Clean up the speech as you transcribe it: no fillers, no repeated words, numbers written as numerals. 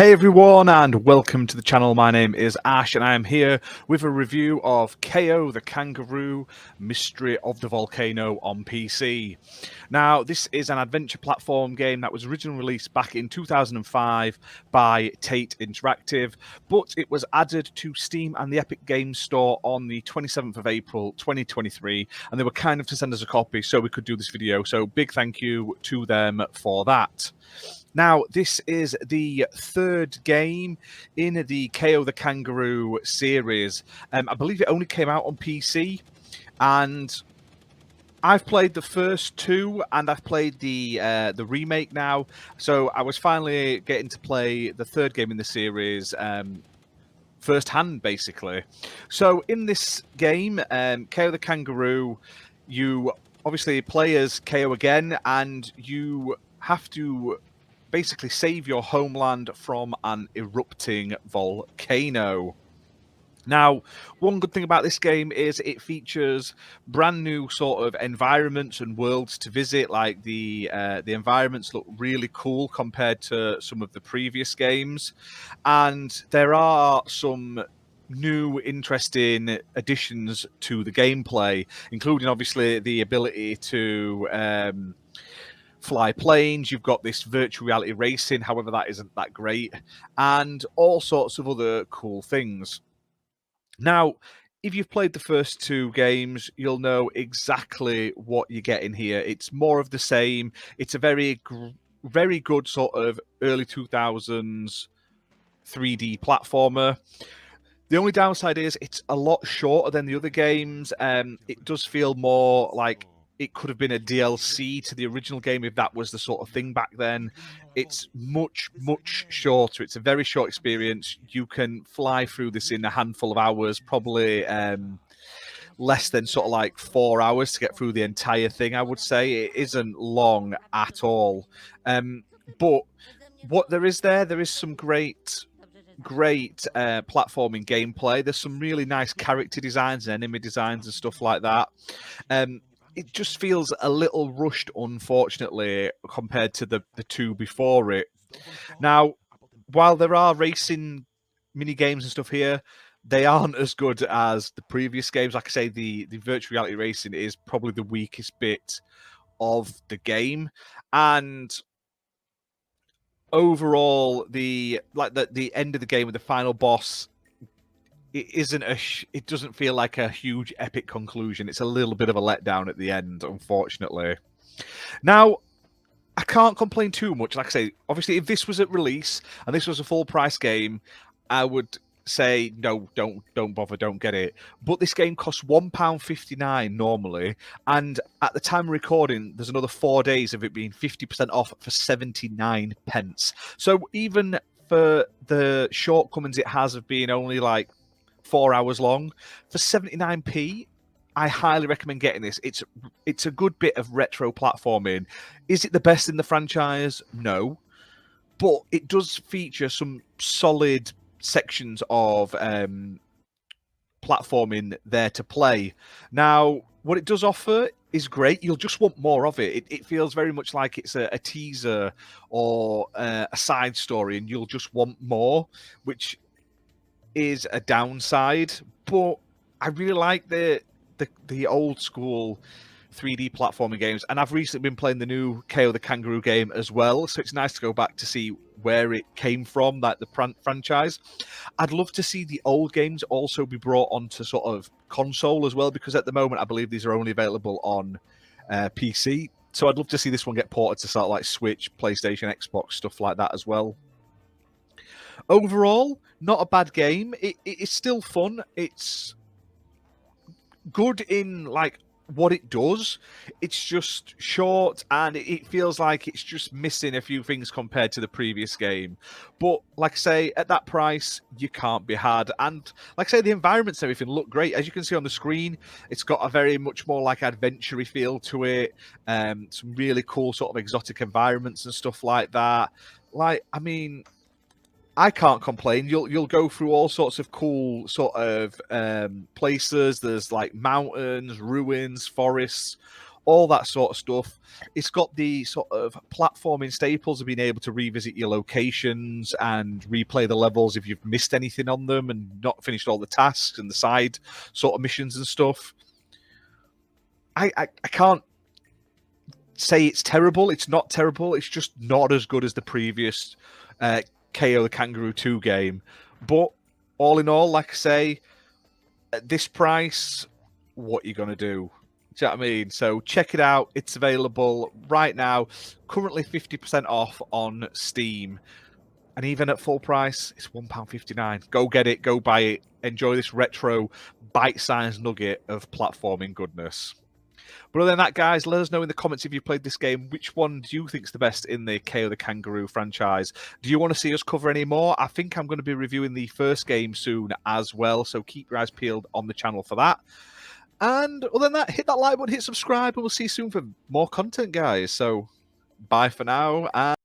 Hey everyone, and welcome to the channel. My name is Ash, and I am here with a review of Kao the Kangaroo, Mystery of the Volcano on PC. Now, this is an adventure platform game that was originally released back in 2005 by Tate Interactive, but it was added to Steam and the Epic Games Store on the 27th of April 2023, and they were kind enough to send us a copy so we could do this video, so big thank you to them for that. Now, this is the third game in the Kao the Kangaroo series. I believe it only came out on PC, and I've played the first two, and I've played the remake now. So I was finally getting to play the third game in the series firsthand, basically. So in this game, Kao the Kangaroo, you obviously play as Kao again, and you have to basically save your homeland from an erupting volcano. Now, one good thing about this game is it features brand new sort of environments and worlds to visit. Like the environments look really cool compared to some of the previous games, and there are some new interesting additions to the gameplay, including obviously the ability to fly planes. You've got this virtual reality racing, however that isn't that great, and all sorts of other cool things. Now, if you've played the first two games, you'll know exactly what you're getting here. It's more of the same. It's a very good sort of early 2000s 3D platformer. The only downside is it's a lot shorter than the other games. It does feel more like it could have been a DLC to the original game if that was the sort of thing back then. It's much shorter. It's a very short experience. You can fly through this in a handful of hours, probably less than sort of like 4 hours to get through the entire thing, I would say. It isn't long at all. But what there is some great platforming gameplay. There's some really nice character designs and enemy designs and stuff like that. It just feels a little rushed, unfortunately, compared to the two before it. Now, while there are racing mini games and stuff here, they aren't as good as the previous games. Like I say, the virtual reality racing is probably the weakest bit of the game, and overall, the end of the game with the final boss, it doesn't feel like a huge epic conclusion. It's a little bit of a letdown at the end, unfortunately. Now, I can't complain too much. Like I say, obviously, if this was at release and this was a full price game, I would say no, don't bother, don't get it. But this game costs £1.59 normally, and at the time of recording, there's another 4 days of it being 50% off for 79 pence. So even for the shortcomings it has of being only like 4 hours long, for 79p, I highly recommend getting this. It's a good bit of retro platforming. Is it the best in the franchise? No, but it does feature some solid sections of platforming there to play. Now, what it does offer is great. You'll just want more of it. It feels very much like it's a teaser or a side story, and you'll just want more, which is a downside. But I really like the old school 3D platforming games, and I've recently been playing the new Kao the Kangaroo game as well, so it's nice to go back to see where it came from, like the franchise. I'd love to see the old games also be brought onto sort of console as well, because at the moment I believe these are only available on PC, so I'd love to see this one get ported to sort of like Switch, PlayStation, Xbox, stuff like that as well. Overall, not a bad game. It's still fun. It's good in like what it does. It's just short, and it feels like it's just missing a few things compared to the previous game. But like I say, at that price, you can't be had. And like I say, the environments and everything look great. As you can see on the screen, it's got a very much more like adventure-y feel to it. Some really cool sort of exotic environments and stuff like that. Like, I mean, I can't complain. You'll go through all sorts of cool sort of places. There's like mountains, ruins, forests, all that sort of stuff. It's got the sort of platforming staples of being able to revisit your locations and replay the levels if you've missed anything on them and not finished all the tasks and the side sort of missions and stuff. I can't say it's terrible. It's not terrible. It's just not as good as the previous Kao the Kangaroo 2 game. But all in all, like I say, at this price, what are you going to do? Do you know what I mean? So check it out. It's available right now, currently 50% off on Steam. And even at full price, it's £1.59. Go get it. Go buy it. Enjoy this retro bite-sized nugget of platforming goodness. But other than that, guys, let us know in the comments if you played this game. Which one do you think is the best in the Kao the Kangaroo franchise? Do you want to see us cover any more? I think I'm going to be reviewing the first game soon as well, so keep your eyes peeled on the channel for that. And other than that, hit that like button, hit subscribe, and we'll see you soon for more content, guys. So bye for now. And